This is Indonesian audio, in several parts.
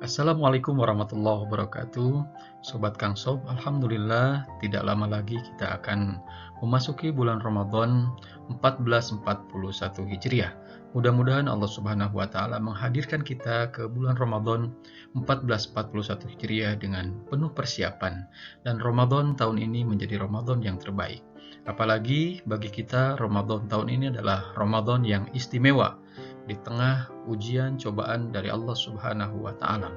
Assalamualaikum warahmatullahi wabarakatuh. Sobat Kang Sob, Alhamdulillah tidak lama lagi kita akan memasuki bulan Ramadan 1441 Hijriah. Mudah-mudahan Allah Subhanahu wa taala menghadirkan kita ke bulan Ramadan 1441 Hijriah dengan penuh persiapan, dan Ramadan tahun ini menjadi Ramadan yang terbaik. Apalagi bagi kita, Ramadan tahun ini adalah Ramadan yang istimewa di tengah ujian cobaan dari Allah Subhanahu wa taala.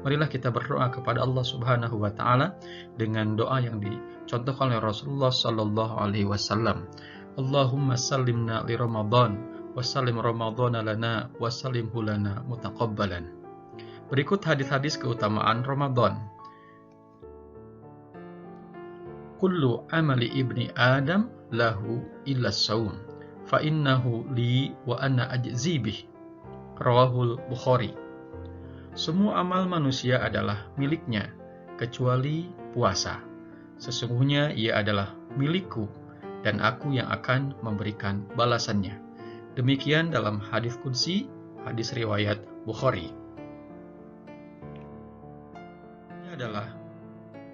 Marilah kita berdoa kepada Allah Subhanahu wa taala dengan doa yang dicontohkan oleh Rasulullah sallallahu alaihi wasallam. Allahumma sallimna li Ramadan wa sallim Ramadhana lana wa sallimhu lana mutaqabbalan. Berikut hadis-hadis keutamaan Ramadan. Kullu amali ibni Adam lahu illa shaum, fa innahu li wa ana ajzi bih. Rawahul Bukhari. Semua amal manusia adalah miliknya kecuali puasa. Sesungguhnya ia adalah milikku dan aku yang akan memberikan balasannya. Demikian dalam hadis qudsi, hadis riwayat Bukhari. Ini adalah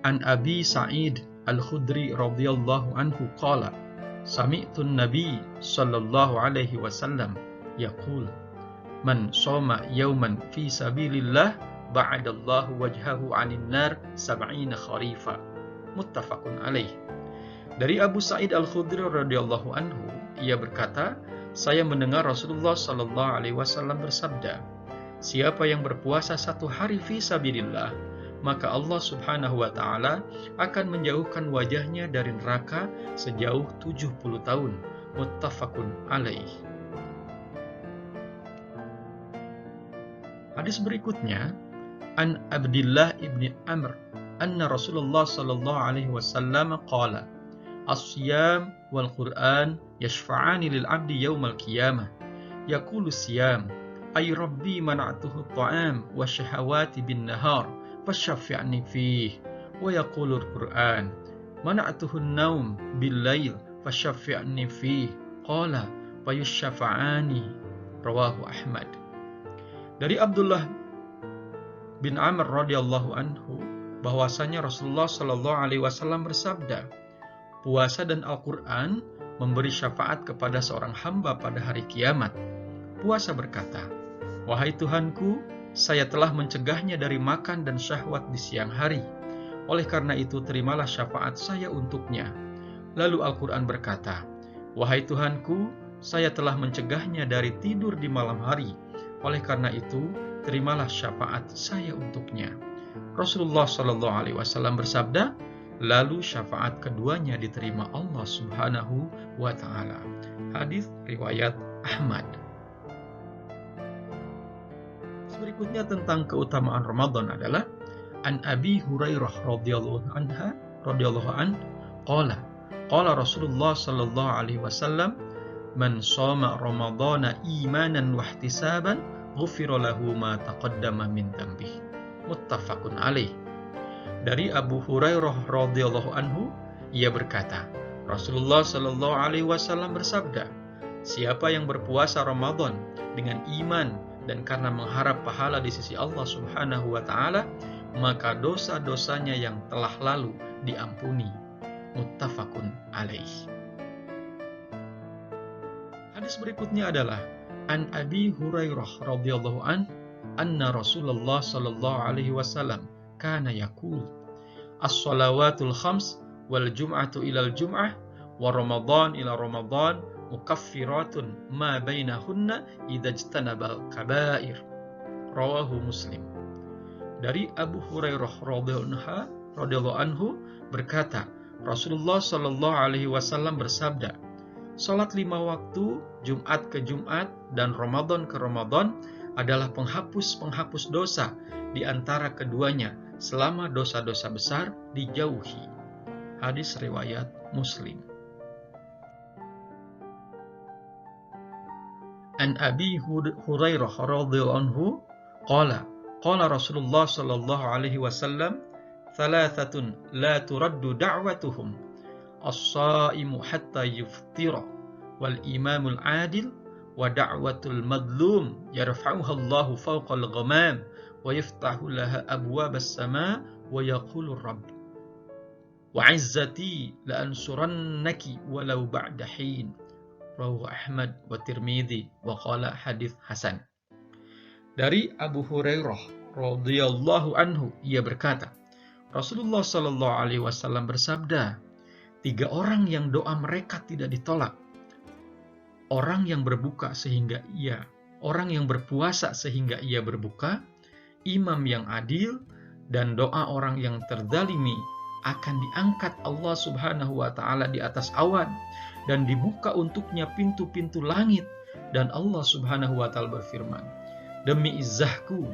An Abi Sa'id Al-Khudri radhiyallahu anhu qala sami'tun nabi sallallahu alaihi wasallam yaqul man shoma yawman fi sabilillah ba'adallahu wajhahu 'anil nar 70 kharifa. Muttafaqun alaih. Dari Abu Sa'id Al-Khudri radhiyallahu anhu, ia berkata, saya mendengar Rasulullah sallallahu alaihi wasallam bersabda, siapa yang berpuasa satu hari fi sabilillah, maka Allah Subhanahu wa taala akan menjauhkan wajahnya dari neraka sejauh 70 tahun. Muttafaqun alaih. Hadis berikutnya, An Abdillah ibni Amr anna Rasulullah sallallahu alaihi wasallam qala as-siyam wal Qur'an yashfa'ani lil 'abdi yaumal qiyamah yaqulu siyam ay rabbi mana'tuhu at-ta'am wa syahawati bin nahar fashaffi'ni fih wa yaqulu al-Qur'an mana'tuhu an-naum bil lail fashaffi'ni fih qala fayushafa'ani. Rawahu Ahmad. Dari Abdullah bin Amr radhiyallahu anhu bahwasanya Rasulullah shallallahu alaihi wasallam bersabda, puasa dan Al-Qur'an memberi syafaat kepada seorang hamba pada hari kiamat. Puasa berkata, wahai Tuhanku, saya telah mencegahnya dari makan dan syahwat di siang hari. Oleh karena itu terimalah syafaat saya untuknya. Lalu Al-Qur'an berkata, wahai Tuhanku, saya telah mencegahnya dari tidur di malam hari. Oleh karena itu, terimalah syafaat saya untuknya. Rasulullah Shallallahu Alaihi Wasallam bersabda, lalu syafaat keduanya diterima Allah Subhanahu wa Ta'ala. Hadis riwayat Ahmad. Berikutnya tentang keutamaan Ramadan adalah An Abi Hurairah radhiyallahu an qala Rasulullah Shallallahu Alaihi Wasallam man shoma ramadhana imanan wa ihtisaban ghufira lahu ma taqaddama min dhanbih. Muttafaqun alaih. Dari Abu Hurairah radhiyallahu anhu, ia berkata, Rasulullah sallallahu alaihi wasallam bersabda, siapa yang berpuasa Ramadan dengan iman dan karena mengharap pahala di sisi Allah Subhanahu wa taala, maka dosa-dosanya yang telah lalu diampuni. Muttafaqun alaih. Hadis berikutnya adalah An Abi Hurairah radhiyallahu anna Rasulullah sallallahu alaihi wasallam kana yaqul as-salawatul khams wal jum'atu ilal jum'ah wa ramadan ila ramadan mukaffiratun ma bainahunna idza ijtanabal kaba'ir. Rawahu Muslim. Dari Abu Hurairah radhiyallahu anhu berkata, Rasulullah sallallahu alaihi wasallam bersabda, salat 5 waktu, Jumat ke Jumat, dan Ramadan ke Ramadan adalah penghapus dosa di antara keduanya selama dosa-dosa besar dijauhi. Hadis riwayat Muslim. An Abi Hurairah radhiyallahu anhu qala Qala Rasulullah sallallahu alaihi wasallam, "Thalathatun la turaddu da'watuhum, as-sa'imu hatta yuftira, wal imamul adil, wa da'watul madlum yarfa'uha Allahu fawqal ghamam, wa yaftahu laha abwabas sama, wa yaqulu Rabb, wa 'izzati la ansurannaki walau ba'da hin." Rawahu Ahmad wa Tirmidzi wa qala hadits hasan. Dari Abu Hurairah radhiyallahu anhu, ia berkata, Rasulullah sallallahu alaihi wasallam bersabda, 3 orang yang doa mereka tidak ditolak. Orang yang berbuka sehingga orang yang berpuasa sehingga ia berbuka, imam yang adil, dan doa orang yang terzalimi akan diangkat Allah Subhanahu wa taala di atas awan dan dibuka untuknya pintu-pintu langit, dan Allah Subhanahu wa taala berfirman, "Demi izzahku,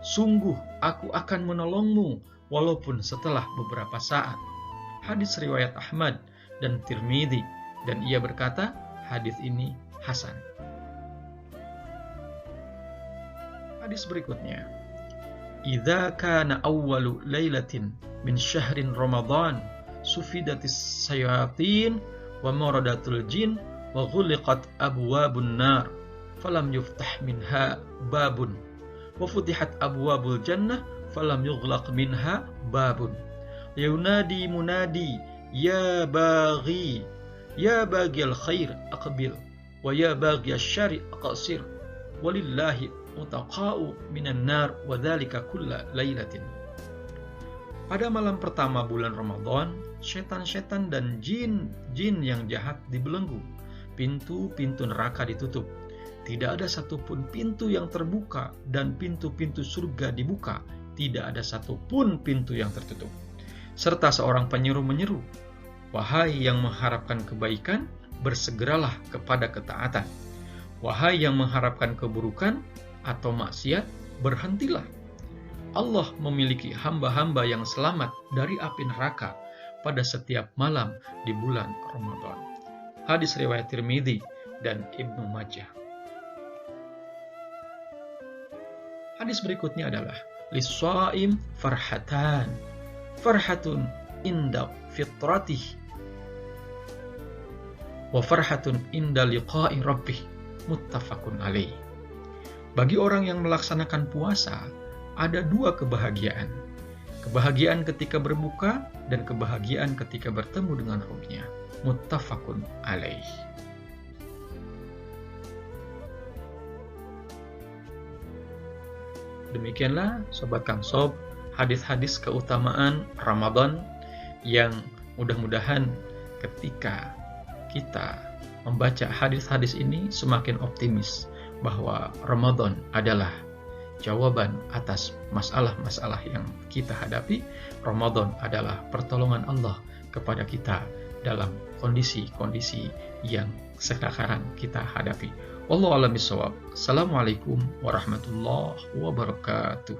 sungguh aku akan menolongmu walaupun setelah beberapa saat." Hadis riwayat Ahmad dan Tirmidzi, dan ia berkata, hadis ini hasan. Hadis berikutnya, "Idza kana awwalu lailatin min syahrin Ramadan, sufidatis sayatin wa maradatul jin wa ghuliqat abwabun nar, falam yuftah minha babun, wa futihat abwabul jannah, falam yughlaq minha babun. Yunadi munadi, ya baghi al khair aqbil, wa ya baghi asy-syarri aqsir, walillahi utaqa'u minan nar, wa dzalika kulla lailatin." Pada malam pertama bulan Ramadan, setan-setan dan jin-jin yang jahat dibelenggu. Pintu-pintu neraka ditutup. Tidak ada satupun pintu yang terbuka, dan pintu-pintu surga dibuka. Tidak ada satupun pintu yang tertutup. Serta seorang penyeru menyeru, "Wahai yang mengharapkan kebaikan, bersegeralah kepada ketaatan. Wahai yang mengharapkan keburukan atau maksiat, berhentilah. Allah memiliki hamba-hamba yang selamat dari api neraka pada setiap malam di bulan Ramadan." Hadis riwayat Tirmidzi dan Ibnu Majah. Hadis berikutnya adalah, "Lis-shaim farhatan, farhatun inda fitratih, wa farhatun inda liqa'i rabbih, muttafaqun alaih." Bagi orang yang melaksanakan puasa, ada 2 kebahagiaan. Kebahagiaan ketika berbuka dan kebahagiaan ketika bertemu dengan Rabb-Nya. Muttafaqun alaih. Demikianlah Sobat Kamsob, hadis-hadis keutamaan Ramadan yang mudah-mudahan ketika kita membaca hadis-hadis ini semakin optimis bahwa Ramadan adalah jawaban atas masalah-masalah yang kita hadapi. Ramadan adalah pertolongan Allah kepada kita dalam kondisi-kondisi yang sekarang kita hadapi. Wallahu a'lam bishawab. Assalamualaikum warahmatullahi wabarakatuh.